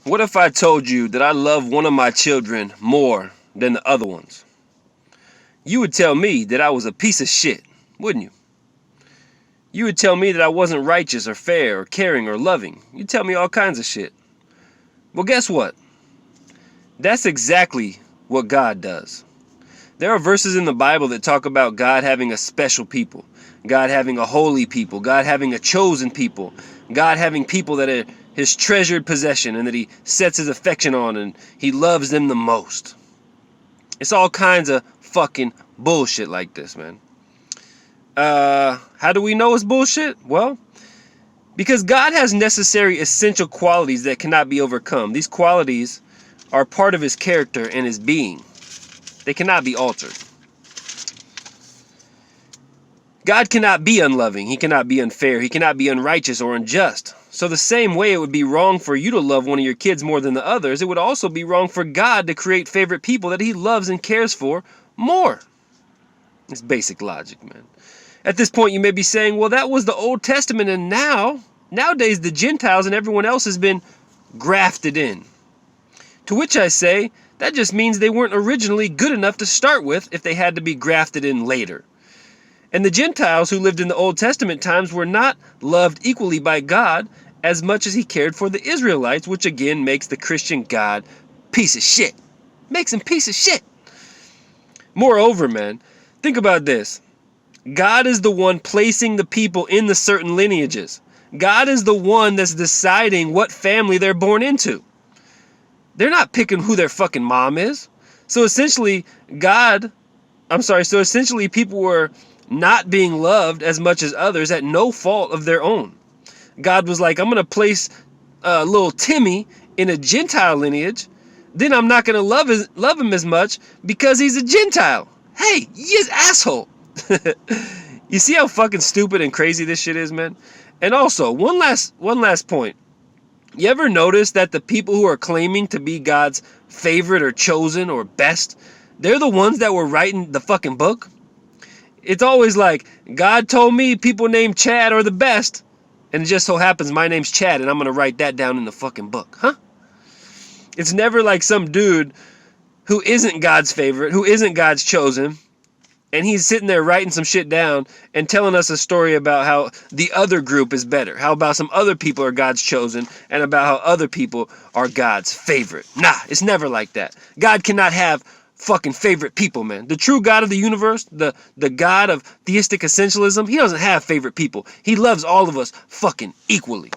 What if I told you that I love one of my children more than the other ones? You would tell me that I was a piece of shit, wouldn't you? You would tell me that I wasn't righteous or fair or caring or loving. You'd tell me all kinds of shit. Well, guess what? That's exactly what God does. There are verses in the Bible that talk about God having a special people, God having a holy people, God having a chosen people, God having people that are his treasured possession and that he sets his affection on and he loves them the most. It's all kinds of fucking bullshit like this, man. How do we know it's bullshit? Well, because God has necessary essential qualities that cannot be overcome. These qualities are part of his character and his being. They cannot be altered. God cannot be unloving. He cannot be unfair. He cannot be unrighteous or unjust. So the same way it would be wrong for you to love one of your kids more than the others, it would also be wrong for God to create favorite people that he loves and cares for more. It's basic logic, man. At this point, you may be saying, well, that was the Old Testament, and nowadays the Gentiles and everyone else has been grafted in. To which I say, that just means they weren't originally good enough to start with if they had to be grafted in later. And the Gentiles who lived in the Old Testament times were not loved equally by God as much as he cared for the Israelites, which again makes the Christian God piece of shit. Makes him piece of shit. Moreover, man, think about this. God is the one placing the people in the certain lineages. God is the one that's deciding what family they're born into. They're not picking who their fucking mom is. So essentially, people were not being loved as much as others at no fault of their own. God was like, I'm going to place little Timmy in a Gentile lineage. Then I'm not going to love him as much because he's a Gentile. Hey, you asshole. You see how fucking stupid and crazy this shit is, man? And also, one last point. You ever notice that the people who are claiming to be God's favorite or chosen or best, they're the ones that were writing the fucking book? It's always like, God told me people named Chad are the best, and it just so happens my name's Chad, and I'm going to write that down in the fucking book. Huh? It's never like some dude who isn't God's favorite, who isn't God's chosen, and he's sitting there writing some shit down and telling us a story about how the other group is better. How about some other people are God's chosen and about how other people are God's favorite. Nah, it's never like that. God cannot have fucking favorite people, man. The true God of the universe, the God of theistic essentialism, he doesn't have favorite people. He loves all of us fucking equally.